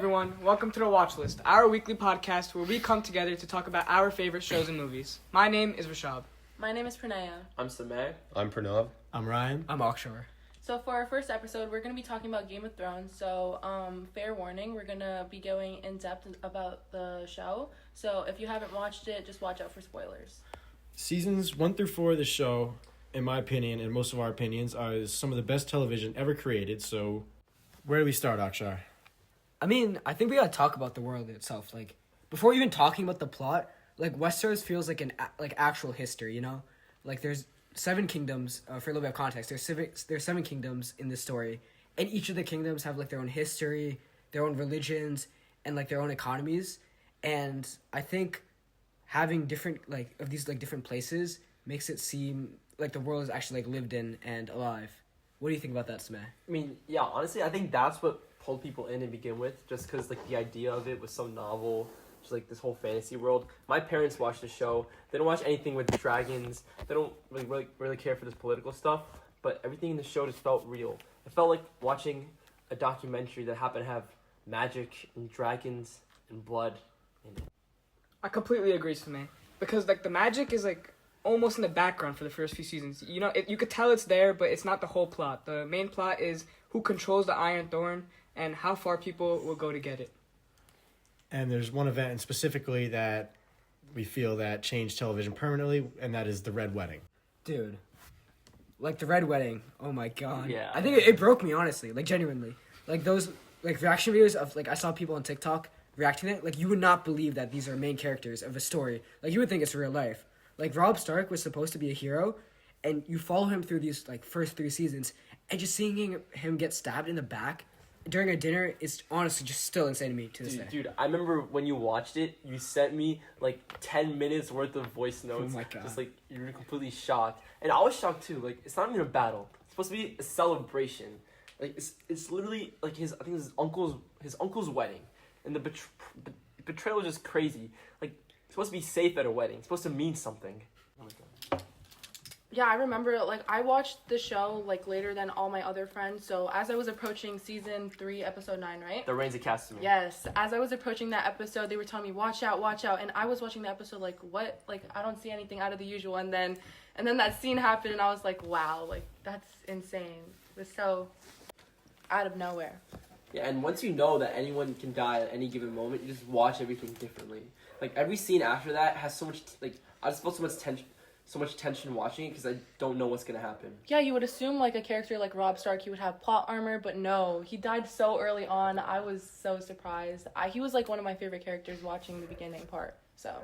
everyone. Welcome to the Watchlist, our weekly podcast where we come together to talk about our favorite shows and movies. My name is Rashab. My name is Pranaya. I'm Samay. I'm Pranav. I'm Ryan. I'm Akshar. So for our first episode, we're going to be talking about Game of Thrones. So, fair warning, we're going to be going in depth about the show. So if you haven't watched it, just watch out for spoilers. Seasons 1 through 4 of the show, in my opinion, and most of our opinions, are some of the best television ever created. So where do we start, Akshar? I mean, I think we gotta talk about the world itself. Like, before even talking about the plot, like, Westeros feels like actual history, you know? Like, there's 7 kingdoms, for a little bit of context, there's 7 kingdoms in this story, and each of the kingdoms have, like, their own history, their own religions, and, like, their own economies, and I think having different, like, of these, like, different places makes it seem like the world is actually, like, lived in and alive. What do you think about that, Smeh? I mean, yeah, honestly, I think that's what pulled people in to begin with, just because, like, the idea of it was so novel, just, like, this whole fantasy world. My parents watch the show. They don't watch anything with dragons. They don't really care for this political stuff, but everything in the show just felt real. It felt like watching a documentary that happened to have magic and dragons and blood in it. I completely agree with me because like the magic is like almost in the background for the first few seasons. You know, you could tell it's there, but it's not the whole plot. The main plot is who controls the Iron Throne and how far people will go to get it. And there's one event specifically that we feel that changed television permanently, and that is the Red Wedding. Dude, like the Red Wedding. Oh my god. Yeah. I think it broke me honestly, like genuinely. Like those like reaction videos of like I saw people on TikTok reacting to it. Like you would not believe that these are main characters of a story. Like you would think it's real life. Like Robb Stark was supposed to be a hero, and you follow him through these like first 3 seasons, and just seeing him get stabbed in the back during a dinner is honestly just still insane to me to this day. Dude, I remember when you watched it, you sent me like 10 minutes worth of voice notes. Oh my god. Just like you were completely shocked. And I was shocked too. Like it's not even a battle. It's supposed to be a celebration. Like it's literally like his uncle's wedding. And the betrayal is just crazy. Like it's supposed to be safe at a wedding. It's supposed to mean something. Oh my god. Yeah, I remember, like, I watched the show, like, later than all my other friends. So as I was approaching season 3, episode 9, right? The Reigns of Castamere. Yes. As I was approaching that episode, they were telling me, watch out. And I was watching the episode like, what? Like, I don't see anything out of the usual. And then that scene happened, and I was like, wow, like, that's insane. It was so out of nowhere. Yeah, and once you know that anyone can die at any given moment, you just watch everything differently. Like, every scene after that has so much, I just felt so much tension watching it because I don't know what's going to happen. Yeah, you would assume, like, a character like Robb Stark, he would have plot armor, but no, he died so early on. I was so surprised. He was, like, one of my favorite characters watching the beginning part, so.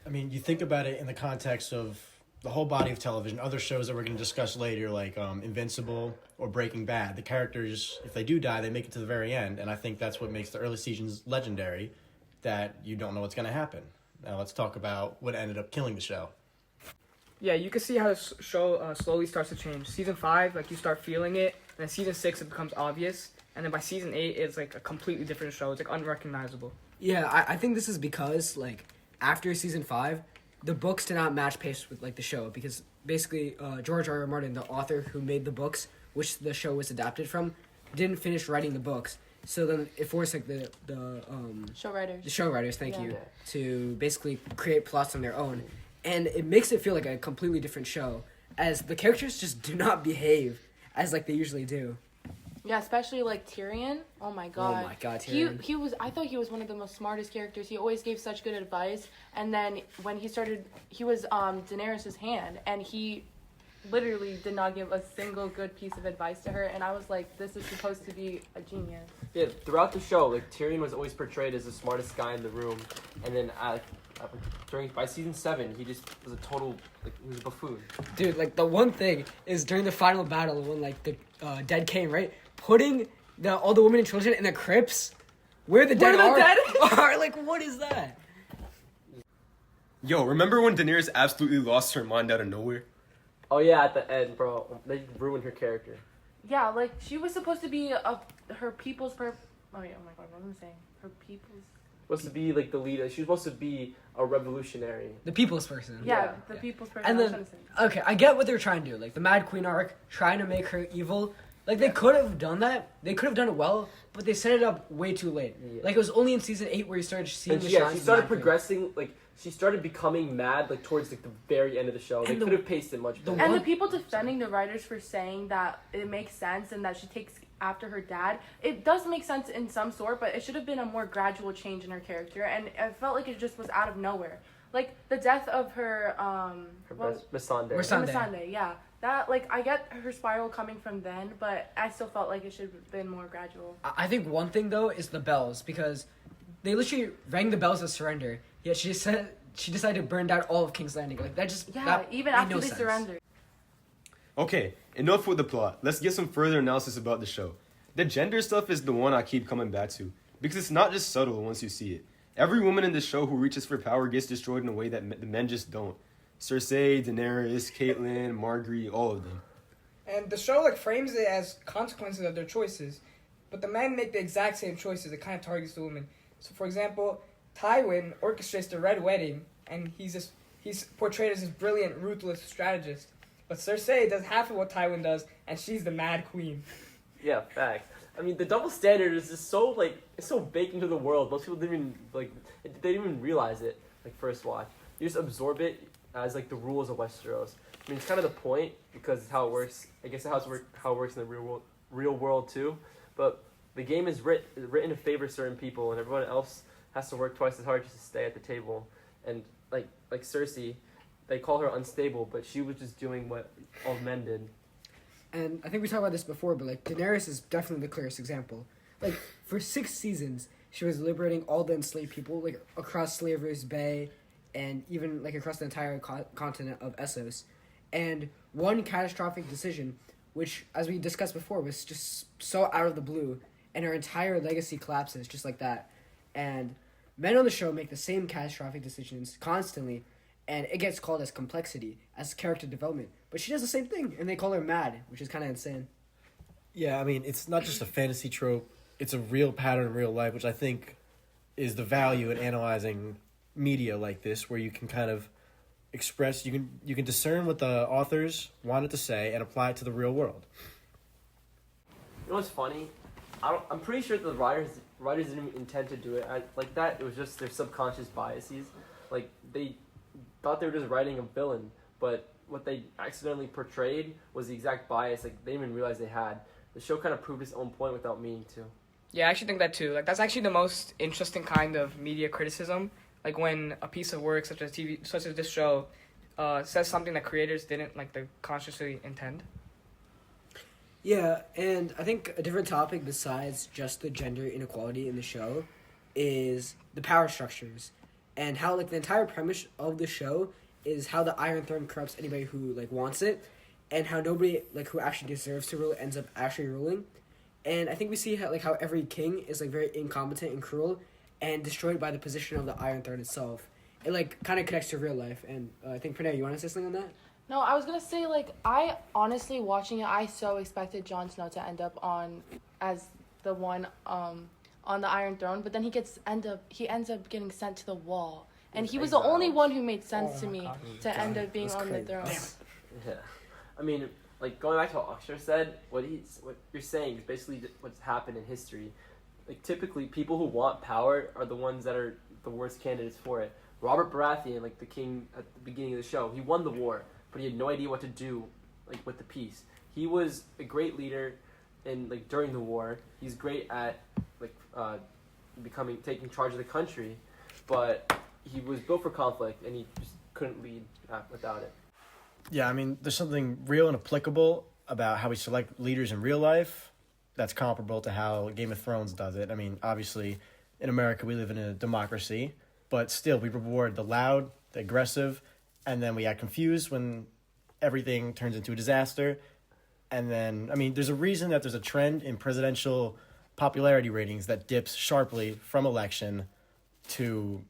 I mean, you think about it in the context of the whole body of television, other shows that we're going to discuss later, like Invincible or Breaking Bad. The characters, if they do die, they make it to the very end, and I think that's what makes the early seasons legendary, that you don't know what's going to happen. Now let's talk about what ended up killing the show. Yeah, you can see how the show slowly starts to change. Season 5, like, you start feeling it. And then season 6, it becomes obvious. And then by season 8, it's, like, a completely different show. It's, like, unrecognizable. Yeah, I think this is because, like, after season 5, the books did not match pace with, like, the show. Because, basically, George R. R. Martin, the author who made the books, which the show was adapted from, didn't finish writing the books. So then it forced, like, the Show writers. The show writers, thank Yeah. you, to basically create plots on their own. And it makes it feel like a completely different show, as the characters just do not behave as like they usually do. Yeah, especially like Tyrion. Oh my god. Oh my god, Tyrion. I thought he was one of the most smartest characters. He always gave such good advice. And then when he was Daenerys' hand, and he literally did not give a single good piece of advice to her. And I was like, this is supposed to be a genius. Yeah, throughout the show, like, Tyrion was always portrayed as the smartest guy in the room. And then by season 7, he just was a total, like, he was a buffoon. Dude, like, the one thing is during the final battle when, like, the dead came, right? Putting all the women and children in the crypts where the dead are. Like, what is that? Yo, remember when Daenerys absolutely lost her mind out of nowhere? Oh, yeah, at the end, bro. They ruined her character. Yeah, like, she was supposed to be her people's oh my god, what am I saying? Her people's... Supposed to be, like, the leader. She was supposed to be a revolutionary. The people's person. Yeah, Yeah. people's person. And then, okay, I get what they're trying to do. Like, the Mad Queen arc, trying to make her evil, Like, they could have done that. They could have done it well, but they set it up way too late. Yeah. Like, it was only in season 8 where you started seeing And the she shines of started Mad Queen. progressing, like, she started becoming mad, like, towards, like, the very end of the show. They And the- could have paced it much better. And the One- people defending the writers for saying that it makes sense and that she takes after her dad, it does make sense in some sort, but it should have been a more gradual change in her character, and I felt like it just was out of nowhere. Like, the death of her, Missandei. Missandei. Missandei, yeah. That, like, I get her spiral coming from then, but I still felt like it should have been more gradual. I think one thing, though, is the bells, because they literally rang the bells of surrender, yet she decided to burn down all of King's Landing. Like, that just... Yeah, that even made after no they sense. surrendered. Okay, enough with the plot. Let's get some further analysis about the show. The gender stuff is the one I keep coming back to, because it's not just subtle once you see it. Every woman in the show who reaches for power gets destroyed in a way that the men just don't. Cersei, Daenerys, Caitlyn, Margaery, all of them. And the show like frames it as consequences of their choices, but the men make the exact same choices. It kind of targets the women. So, for example, Tywin orchestrates the Red Wedding, and he's portrayed as this brilliant, ruthless strategist. But Cersei does half of what Tywin does, and she's the Mad Queen. Yeah, facts. I mean, the double standard is just so, like, it's so baked into the world. Most people didn't even, like, they didn't even realize it, like, first watch. You just absorb it as, like, the rules of Westeros. I mean, it's kind of the point, because it's how it works. I guess how it works in the real world, too. But the game is written to favor certain people, and everyone else has to work twice as hard just to stay at the table. And, like Cersei, they call her unstable, but she was just doing what all men did. And I think we talked about this before, but, like, Daenerys is definitely the clearest example. Like, for 6 seasons, she was liberating all the enslaved people, like, across Slaver's Bay, and even, like, across the entire continent of Essos. And one catastrophic decision, which, as we discussed before, was just so out of the blue, and her entire legacy collapses just like that. And men on the show make the same catastrophic decisions constantly, and it gets called as complexity, as character development. But she does the same thing, and they call her mad, which is kind of insane. Yeah, I mean, it's not just a fantasy trope. It's a real pattern in real life, which I think is the value in analyzing media like this, where you can kind of express, you can discern what the authors wanted to say and apply it to the real world. You know what's funny? I'm pretty sure the writers didn't even intend to do it like that. It was just their subconscious biases. Like, they thought they were just writing a villain, but what they accidentally portrayed was the exact bias. Like, they didn't even realize they had. The show kind of proved its own point without meaning to. Yeah, I actually think that too. Like, that's actually the most interesting kind of media criticism. Like, when a piece of work such as this show says something that creators didn't like to consciously intend. Yeah, and I think a different topic besides just the gender inequality in the show is the power structures, and how, like, the entire premise of the show is how the Iron Throne corrupts anybody who, like, wants it, and how nobody, like, who actually deserves to rule ends up actually ruling. And I think we see how, like, how every king is, like, very incompetent and cruel and destroyed by the position of the Iron Throne itself. It, like, kind of connects to real life. And I think, Pranay, you want to say something on that? No, I was gonna say, like, I honestly, watching it, I so expected Jon Snow to end up as the one on the Iron Throne, but then he ends up getting sent to the Wall, and he was the only one who made sense to me to end up being on the throne. Yeah. I mean, like, going back to what Akshay said, what you're saying is basically what's happened in history. Like, typically, people who want power are the ones that are the worst candidates for it. Robert Baratheon, like the king at the beginning of the show, he won the war, but he had no idea what to do, like, with the peace. He was a great leader during the war. He's great at, like, taking charge of the country, but he was built for conflict, and he just couldn't lead without it. Yeah, I mean, there's something real and applicable about how we select leaders in real life that's comparable to how Game of Thrones does it. I mean, obviously, in America, we live in a democracy, but still, we reward the loud, the aggressive, and then we act confused when everything turns into a disaster. And then, I mean, there's a reason that there's a trend in presidential popularity ratings that dips sharply from election to,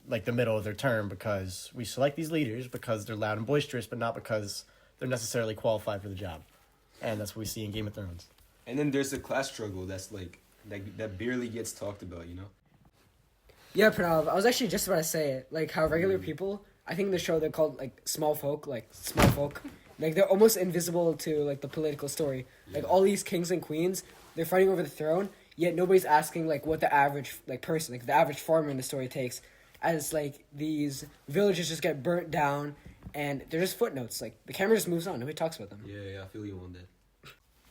like, the middle of their term, because we select these leaders because they're loud and boisterous, but not because they're necessarily qualified for the job. And that's what we see in Game of Thrones. And then there's the class struggle that's like that barely gets talked about, you know? Yeah, Pranav, I was actually just about to say it. Like, how regular people, I think in the show they're called, like, small folk, Like they're almost invisible to like the political story. Like all these kings and queens, they're fighting over the throne. Yet nobody's asking like what the average like person, like the average farmer in the story takes, as like these villages just get burnt down, and they're just footnotes. Like the camera just moves on. Nobody talks about them. Yeah, I feel you on that.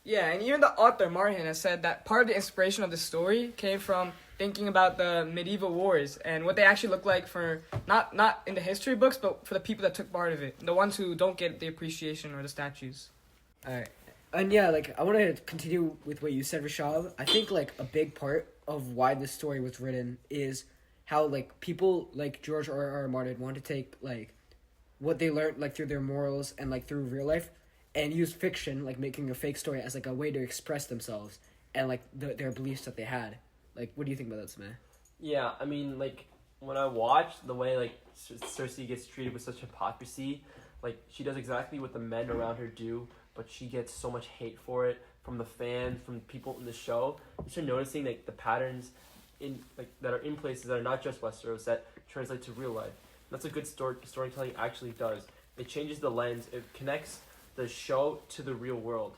Yeah, and even the author Martin has said that part of the inspiration of the story came from thinking about the medieval wars and what they actually look like for not in the history books, but for the people that took part of it, the ones who don't get the appreciation or the statues. All right, and yeah, like I want to continue with what you said, Rashab. I think like a big part of why this story was written is how like people like George R. Martin want to take like what they learned like through their morals and like through real life, and use fiction, like making a fake story, as like a way to express themselves and like their beliefs that they had. Like, what do you think about that, Samantha? Yeah, I mean, like, when I watch the way, like, Cersei gets treated with such hypocrisy, like, she does exactly what the men around her do, but she gets so much hate for it from the fans, from people in the show. You start noticing, like, the patterns in like that are in places that are not just Westeros that translate to real life. And that's a good storytelling actually does. It changes the lens. It connects the show to the real world.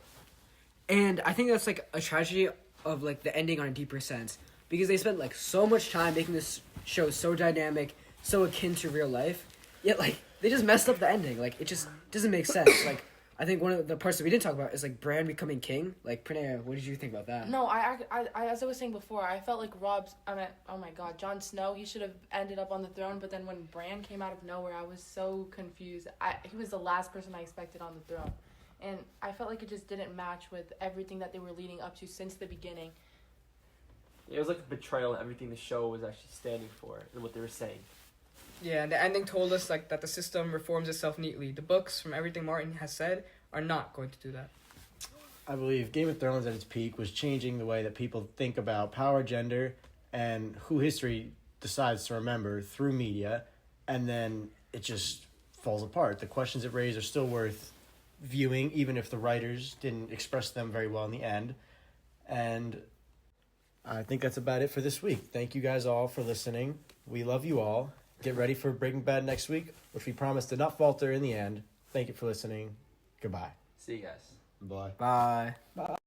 And I think that's like a tragedy of like the ending on a deeper sense, because they spent like so much time making this show so dynamic, so akin to real life, yet like they just messed up the ending. Like it just doesn't make sense. Like I think one of the parts that we didn't talk about is like Bran becoming king. Like Pranaya, what did you think about that? No, I as I was saying before, I felt like oh my god, Jon Snow, he should have ended up on the throne, but then when Bran came out of nowhere, I was so confused. He was the last person I expected on the throne. And I felt like it just didn't match with everything that they were leading up to since the beginning. It was like a betrayal of everything the show was actually standing for and what they were saying. Yeah, and the ending told us like that the system reforms itself neatly. The books, from everything Martin has said, are not going to do that. I believe Game of Thrones at its peak was changing the way that people think about power, gender, and who history decides to remember through media, and then it just falls apart. The questions it raised are still worth viewing, even if the writers didn't express them very well in the end. And I think that's about it for this week. Thank you guys all for listening. We love you all. Get ready for Breaking Bad next week, which we promise did not falter in the end. Thank you for listening. Goodbye. See you guys. Bye. Bye. Bye.